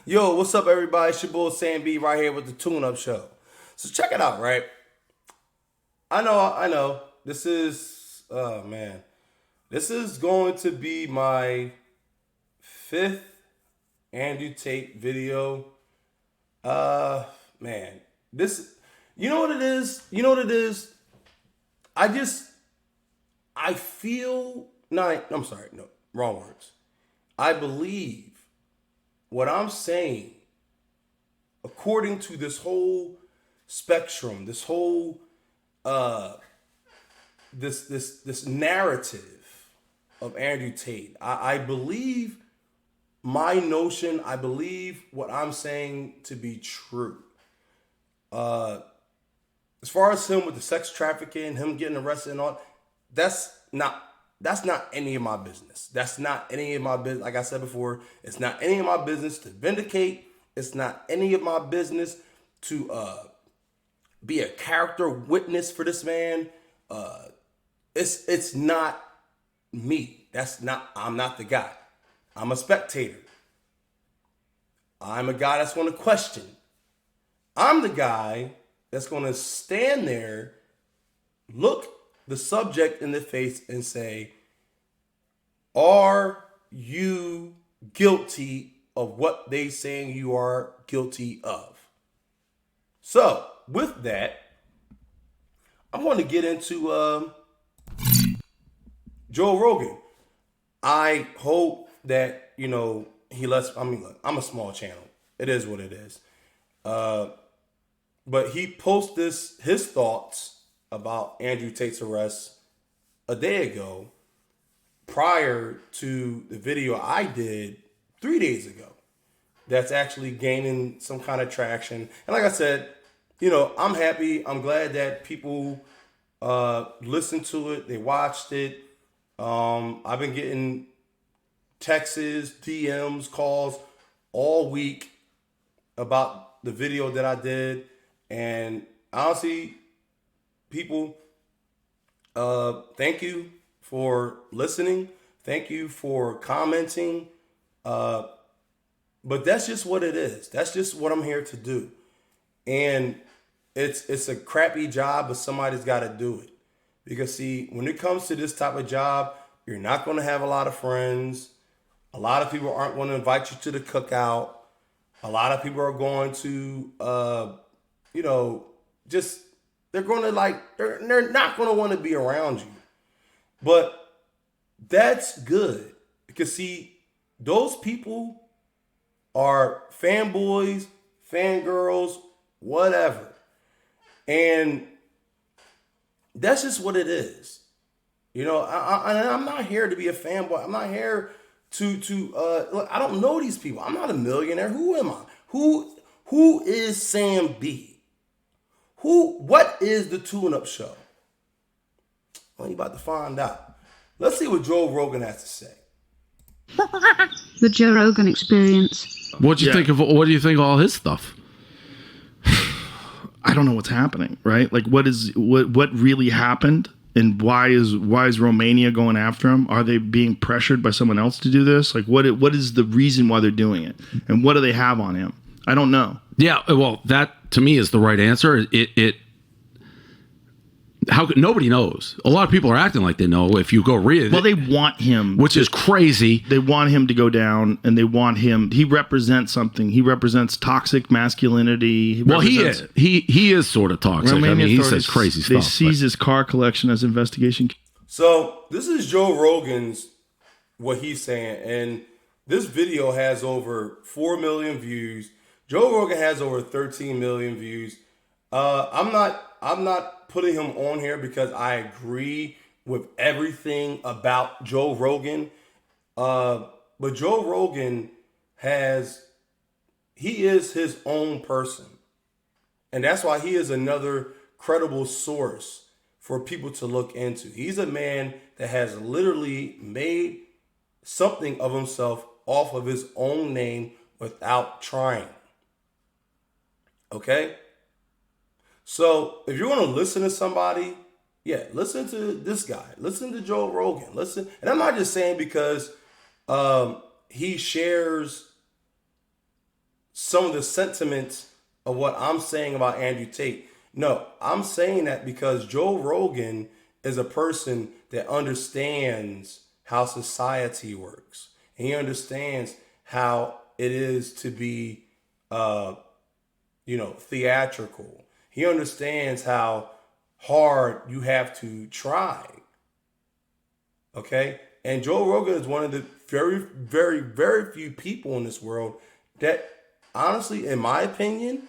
Yo, what's up, everybody? It's your boy Sam B right here with the Tune Up Show. So check it out, right? I know. This is, oh man, this is going to be my fifth Andrew Tate video. Uh, man, this, you know what it is? You know what it is? I just, I feel, no, I'm sorry, no, wrong words. I believe what I'm saying, according to this whole spectrum, this whole this narrative of Andrew Tate, I believe my notion. I believe what I'm saying to be true. As far as him with the sex trafficking, him getting arrested and all, that's not that's not any of my business. That's not any of my business. Like I said before, it's not any of my business to vindicate. It's not any of my business to be a character witness for this man. It's not me. I'm not the guy. I'm a spectator. I'm a guy that's going to question. I'm the guy that's going to stand there, look the subject in the face and say, are you guilty of what they saying you are guilty of? So, with that, I'm going to get into Joe Rogan. I hope that, he lets, look, I'm a small channel. It is what it is. But he posted his thoughts about Andrew Tate's arrest a day ago prior to the video I did 3 days ago. That's actually gaining some kind of traction. And like I said, I'm happy. I'm glad that people listened to it. They watched it. I've been getting texts, DMs, calls all week about the video that I did. And honestly, people, thank you for listening. Thank you for commenting. But that's just what it is. That's just what I'm here to do. And it's a crappy job, but somebody's got to do it. Because see, when it comes to this type of job, you're not going to have a lot of friends. A lot of people aren't going to invite you to the cookout. A lot of people are going to, just, they're going to they're not going to want to be around you. But that's good. Because see, those people are fanboys, fangirls, whatever. And that's just what it is. I'm not here to be a fanboy. I'm not here to look, I don't know these people. I'm not a millionaire. Who am I? Who is Sam B? What is the Tune Up Show? Well, you about to find out. Let's see what Joe Rogan has to say. The Joe Rogan Experience. What do you think of all his stuff? I don't know what's happening, right? Like what really happened, and why is Romania going after him? Are they being pressured by someone else to do this? Like what is the reason why they're doing it? And what do they have on him? I don't know. Yeah, well, that to me is the right answer. Nobody knows. A lot of people are acting like they know. If you go read it, well, they want him, which is crazy. They want him to go down, and they want him. He represents something. He represents toxic masculinity. He is sort of toxic. Romanian he says crazy stuff. They seize his car collection as investigation. So this is Joe Rogan's what he's saying, and this video has over 4 million views. Joe Rogan has over 13 million views. I'm not putting him on here because I agree with everything about Joe Rogan. But Joe Rogan he is his own person. And that's why he is another credible source for people to look into. He's a man that has literally made something of himself off of his own name without trying. Okay? So if you're going to listen to somebody, listen to this guy. Listen to Joe Rogan. Listen. And I'm not just saying because he shares some of the sentiments of what I'm saying about Andrew Tate. No, I'm saying that because Joe Rogan is a person that understands how society works. And he understands how it is to be, theatrical. He understands how hard you have to try. Okay? And Joe Rogan is one of the very, very, very few people in this world that, honestly, in my opinion,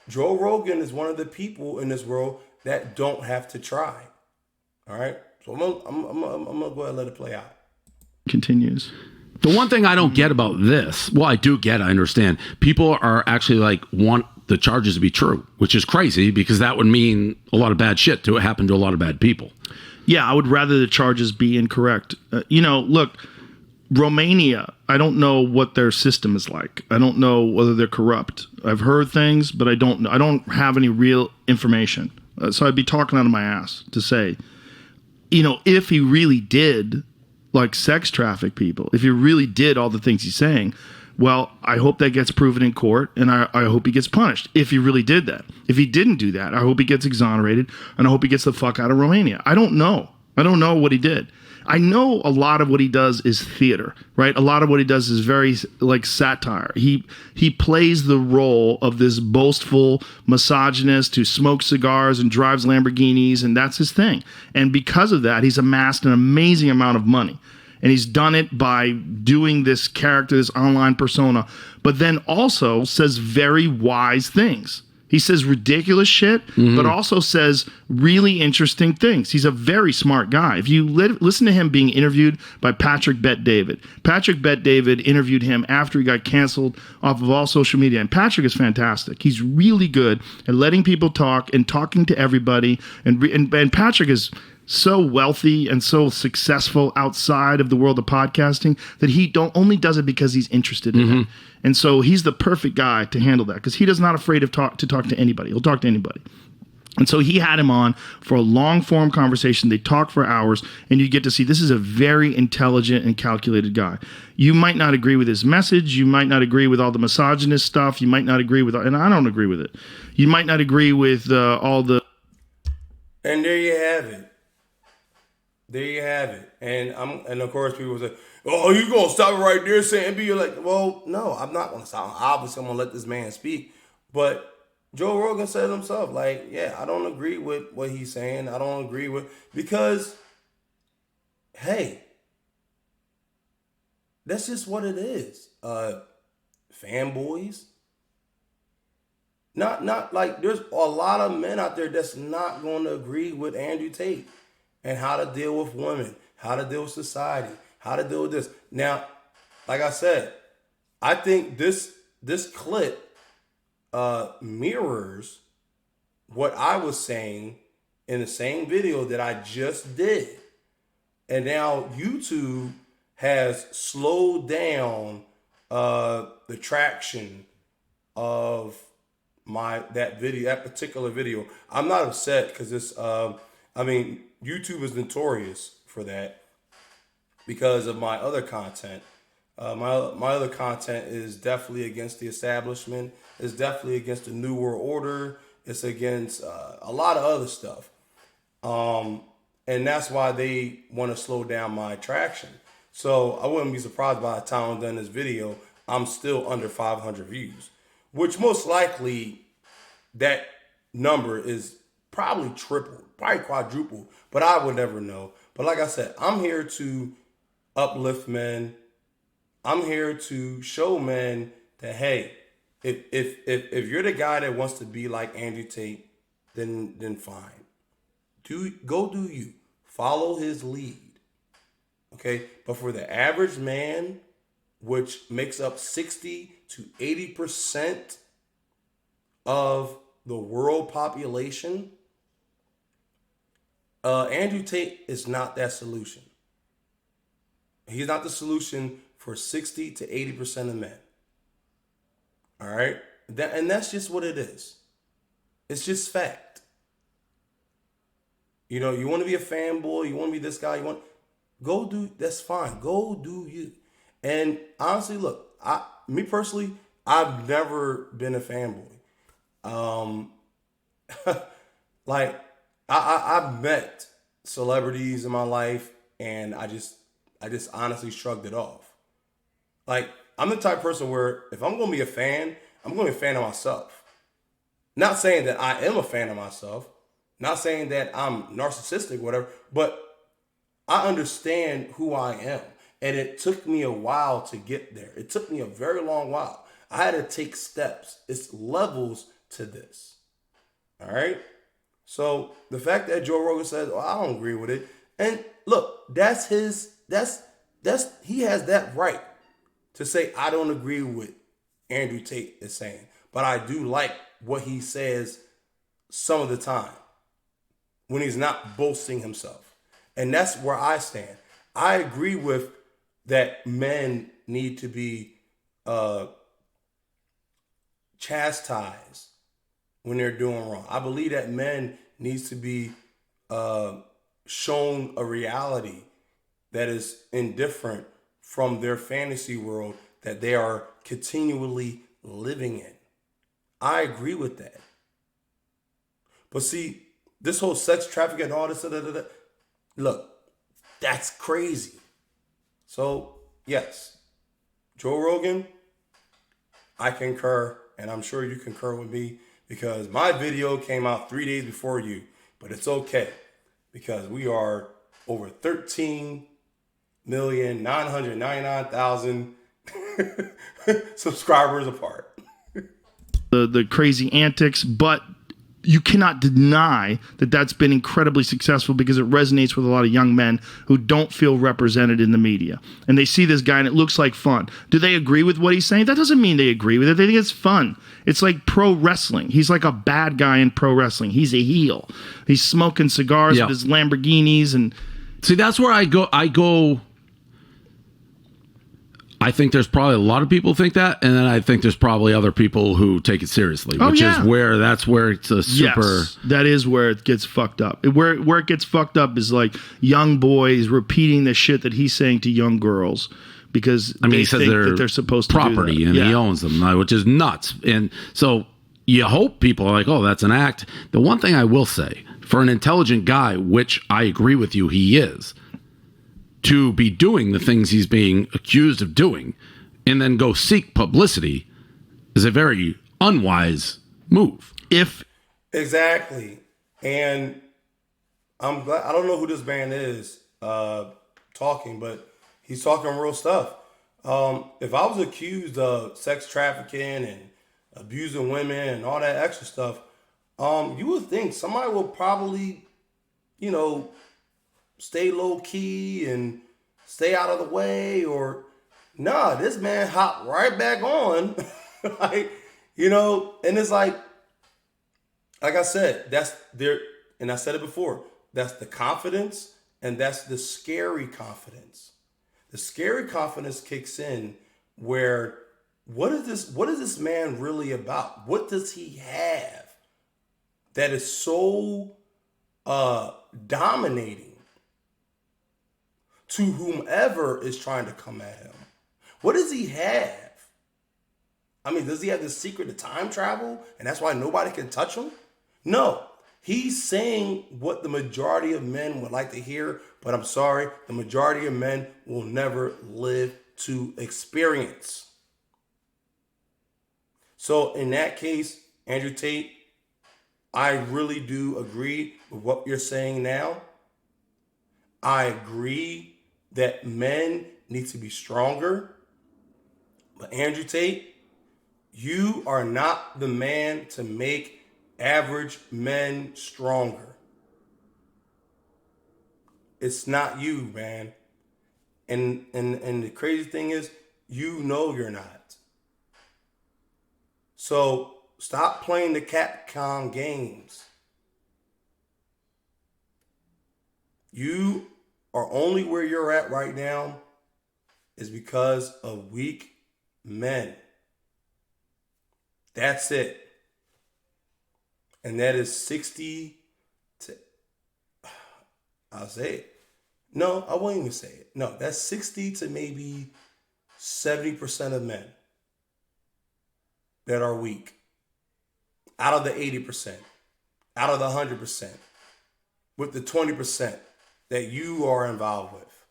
Joe Rogan is one of the people in this world that don't have to try. All right? So I'm gonna go ahead and let it play out. Continues. The one thing I don't get about this, well, I do get, I understand. People are actually like want the charges to be true, which is crazy because that would mean a lot of bad shit to happen to a lot of bad people. Yeah, I would rather the charges be incorrect. Look, Romania, I don't know what their system is like. I don't know whether they're corrupt. I've heard things, but I don't have any real information. So I'd be talking out of my ass to say, if he really did like sex traffic people, if he really did all the things he's saying, well, I hope that gets proven in court, and I hope he gets punished if he really did that. If he didn't do that, I hope he gets exonerated, and I hope he gets the fuck out of Romania. I don't know what he did. I know a lot of what he does is theater, right? A lot of what he does is very like satire. He plays the role of this boastful misogynist who smokes cigars and drives Lamborghinis, and that's his thing. And because of that, he's amassed an amazing amount of money. And he's done it by doing this character, this online persona, but then also says very wise things. He says ridiculous shit, but also says really interesting things. He's a very smart guy. If you listen to him being interviewed by Patrick Bet-David, Patrick Bet-David interviewed him after he got canceled off of all social media. And Patrick is fantastic. He's really good at letting people talk and talking to everybody. And Patrick is so wealthy and so successful outside of the world of podcasting that he only does it because he's interested in it. And so he's the perfect guy to handle that because he is not afraid of talk to anybody. He'll talk to anybody. And so he had him on for a long form conversation. They talk for hours and you get to see this is a very intelligent and calculated guy. You might not agree with his message. You might not agree with all the misogynist stuff. You might not agree with, and I don't agree with it. You might not agree with all the. And there you have it. There you have it. And of course people say, oh, you gonna stop it right there saying be like, well, no, I'm not gonna stop. Obviously I'm gonna let this man speak. But Joe Rogan said himself, like, yeah, I don't agree with what he's saying. I don't agree with because hey, that's just what it is. Fanboys. Not like there's a lot of men out there that's not going to agree with Andrew Tate and how to deal with women, how to deal with society, how to deal with this. Now, like I said, I think this clip mirrors what I was saying in the same video that I just did. And now YouTube has slowed down the traction of that particular video. I'm not upset because it's YouTube is notorious for that because of my other content. My other content is definitely against the establishment. It's definitely against the New World Order. It's against a lot of other stuff. And that's why they want to slow down my traction. So I wouldn't be surprised by the time I'm done this video, I'm still under 500 views, which most likely that number is probably triple, probably quadruple, but I would never know. But like I said, I'm here to uplift men. I'm here to show men that, hey, if you're the guy that wants to be like Andrew Tate, then fine. Go do you. Follow his lead. Okay? But for the average man, which makes up 60 to 80% of the world population, Andrew Tate is not that solution. He's not the solution for 60 to 80% of men. All right? And that's just what it is. It's just fact. You know, you want to be a fanboy, you want to be this guy, that's fine. Go do you. And honestly, look, Me personally, I've never been a fanboy. Like I've met celebrities in my life, and I just honestly shrugged it off. Like I'm the type of person where if I'm gonna be a fan, I'm gonna be a fan of myself. Not saying that I am a fan of myself. Not saying that I'm narcissistic, whatever. But I understand who I am. And it took me a while to get there. It took me a very long while. I had to take steps. It's levels to this. All right. So the fact that Joe Rogan says, "Oh, I don't agree with it," and look, that's he has that right to say I don't agree with Andrew Tate is saying, but I do like what he says some of the time when he's not boasting himself, and that's where I stand. I agree with that men need to be chastised when they're doing wrong. I believe that men needs to be shown a reality that is indifferent from their fantasy world that they are continually living in. I agree with that. But see, this whole sex trafficking and all this, look, that's crazy. So, yes, Joe Rogan, I concur, and I'm sure you concur with me because my video came out 3 days before you, but it's okay because we are over 13,999,000 subscribers apart. The crazy antics, but you cannot deny that that's been incredibly successful because it resonates with a lot of young men who don't feel represented in the media. And they see this guy and it looks like fun. Do they agree with what he's saying? That doesn't mean they agree with it. They think it's fun. It's like pro wrestling. He's like a bad guy in pro wrestling. He's a heel. He's smoking cigars with his Lamborghinis. And see, that's where I go. I think there's probably a lot of people think that, and then I think there's probably other people who take it seriously, which is where it's a super. Yes, that is where it gets fucked up. Where it gets fucked up is like young boys repeating the shit that he's saying to young girls because he says they're supposed to property do that. and he owns them, which is nuts. And so you hope people are like, oh, that's an act. The one thing I will say for an intelligent guy, which I agree with you, he is. To be doing the things he's being accused of doing and then go seek publicity is a very unwise move. Exactly. And I'm glad, I don't know who this man is talking, but he's talking real stuff. If I was accused of sex trafficking and abusing women and all that extra stuff, you would think somebody will probably, stay low key and stay out of the way, or this man hopped right back on. And it's like I said, that's there, and I said it before, that's the confidence and that's the scary confidence. The scary confidence kicks in where what is this man really about? What does he have that is so dominating to whomever is trying to come at him? What does he have? Does he have the secret to time travel and that's why nobody can touch him? No. He's saying what the majority of men would like to hear, but I'm sorry, the majority of men will never live to experience. So in that case, Andrew Tate, I really do agree with what you're saying now. I agree that men need to be stronger. But Andrew Tate, you are not the man to make average men stronger. It's not you, man. And the crazy thing is, you're not. So stop playing the Capcom games. You are only where you're at right now is because of weak men. That's it. And that is 60 to, I'll say it. No, I won't even say it. No, that's 60 to maybe 70% of men that are weak, out of the 80%, out of the 100%, with the 20% that you are involved with.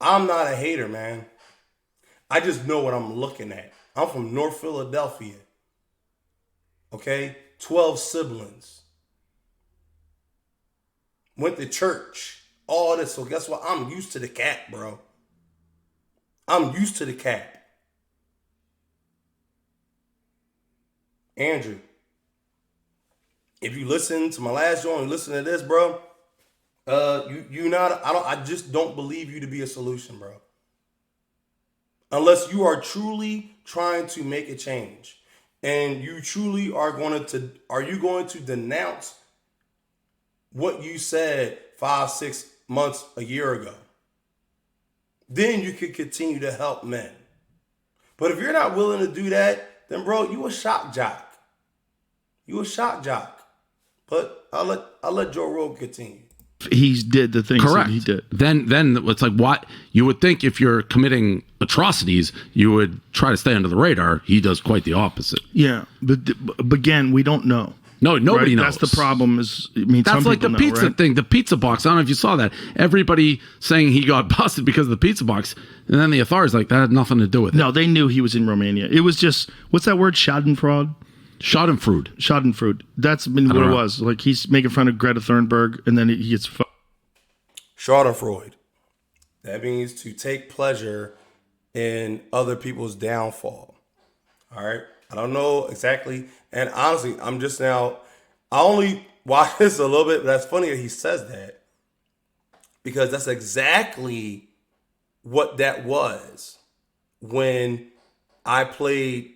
I'm not a hater, man. I just know what I'm looking at. I'm from North Philadelphia. Okay? 12 siblings. Went to church. All this. So guess what? I'm used to the cap, bro. I'm used to the cap. Andrew, if you listen to my last show and listen to this, bro, I just don't believe you to be a solution, bro. Unless you are truly trying to make a change. And you truly are you going to denounce what you said 5, 6 months, a year ago? Then you could continue to help men. But if you're not willing to do that, then bro, you a shock jock. You a shock jock. But I'll let Joe Rogan continue. He did the things Correct. that he did. Then it's like, what you would think if you're committing atrocities, you would try to stay under the radar. He does quite the opposite. Yeah, but again, we don't know. No, nobody right? knows. That's the problem. That's some like the know, pizza right? thing, the pizza box. I don't know if you saw that. Everybody saying he got busted because of the pizza box, and then the authorities like that had nothing to do with it. No, they knew he was in Romania. It was just, what's that word? Schadenfreude. Schadenfreude. That's been what it was. Like he's making fun of Greta Thunberg, and then he gets Schadenfreude. That means to take pleasure in other people's downfall. All right. I don't know exactly. And honestly, I only watched this a little bit, but that's funny that he says that. Because that's exactly what that was when I played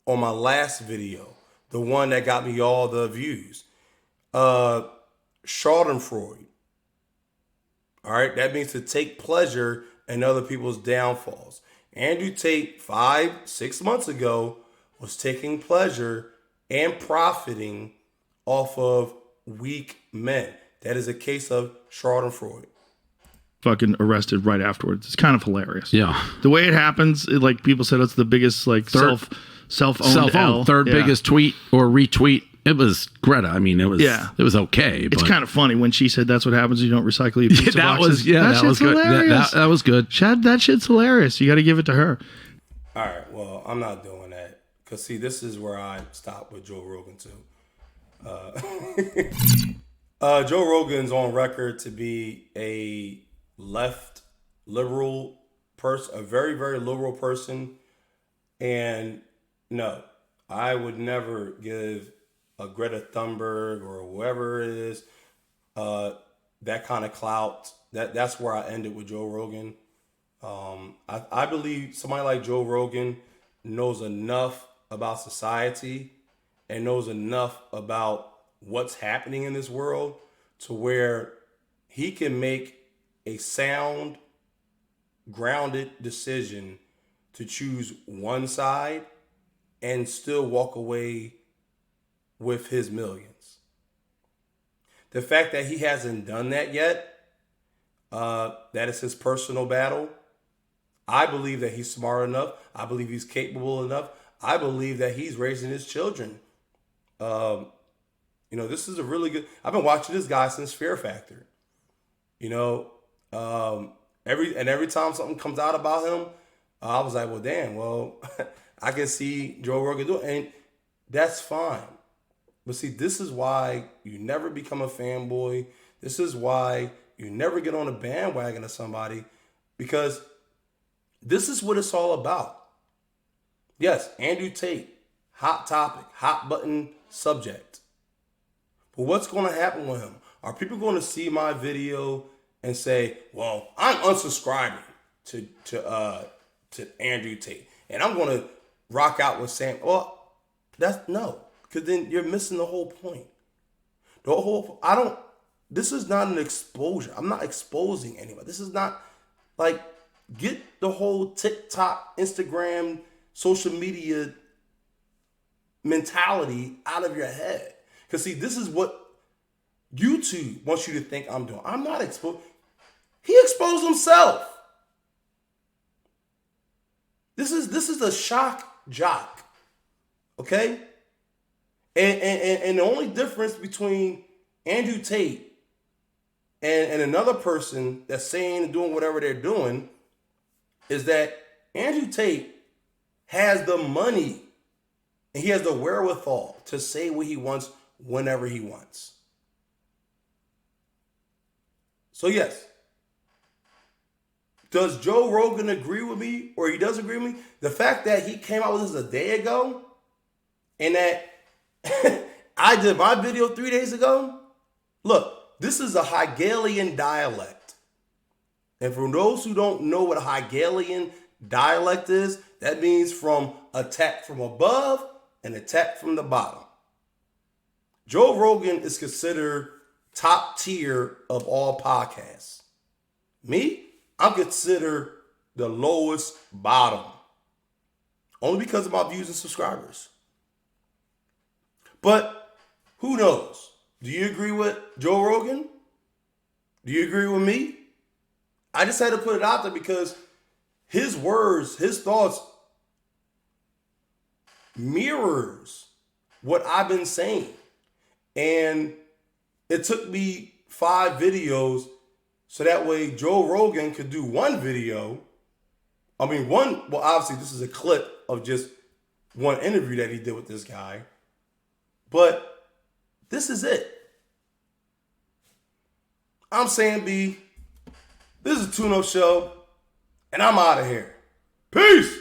on my last video. The one that got me all the views. Schadenfreude. All right, that means to take pleasure in other people's downfalls. Andrew Tate, 5, 6 months ago, was taking pleasure and profiting off of weak men. That is a case of Schadenfreude. Fucking arrested right afterwards. It's kind of hilarious. Yeah, the way it happens, like people said, it's the biggest like self-owned third biggest tweet or retweet. It was Greta. I mean, it was okay. It's kind of funny when she said that's what happens when you don't recycle your pizza boxes. That was good. That was good. Chad, that shit's hilarious. You got to give it to her. All right. Well, I'm not doing that because see, this is where I stop with Joe Rogan too. Joe Rogan's on record to be a liberal person, a very, very liberal person, and no, I would never give a Greta Thunberg or whoever it is, that kind of clout. That's where I ended with Joe Rogan. I believe somebody like Joe Rogan knows enough about society and knows enough about what's happening in this world to where he can make a sound, grounded decision to choose one side and still walk away with his millions. The fact that he hasn't done that yet, that is his personal battle. I believe that he's smart enough. I believe he's capable enough. I believe that he's raising his children. This is a really good. I've been watching this guy since Fear Factor. Every time something comes out about him, I was like, well, damn. Well, I can see Joe Rogan do it, and that's fine. But see, this is why you never become a fanboy. This is why you never get on a bandwagon of somebody, because this is what it's all about. Yes, Andrew Tate, hot topic, hot button subject. But what's going to happen with him? Are people going to see my video and say, well, I'm unsubscribing to Andrew Tate, and I'm going to rock out with Sam? Well, no. Because then you're missing the whole point. This is not an exposure. I'm not exposing anybody. This is not like, get the whole TikTok, Instagram, social media mentality out of your head. Because see, this is what YouTube wants you to think I'm doing. I'm not exposed. He exposed himself. This is a shock jock. Okay? And the only difference between Andrew Tate and another person that's saying and doing whatever they're doing is that Andrew Tate has the money and he has the wherewithal to say what he wants whenever he wants. So yes, does Joe Rogan agree with me or he does agree with me? The fact that he came out with this a day ago and that I did my video 3 days ago. Look, this is a Hegelian dialect. And for those who don't know what a Hegelian dialect is, that means from attack from above and attack from the bottom. Joe Rogan is considered top tier of all podcasts. Me, I'm considered the lowest bottom. Only because of my views and subscribers. But who knows? Do you agree with Joe Rogan? Do you agree with me? I just had to put it out there because his words, his thoughts mirrors what I've been saying. And it took me 5 videos so that way Joe Rogan could do one video. Well, obviously this is a clip of just one interview that he did with this guy. But this is it. I'm saying B. This is a Tune Up Show. And I'm out of here. Peace.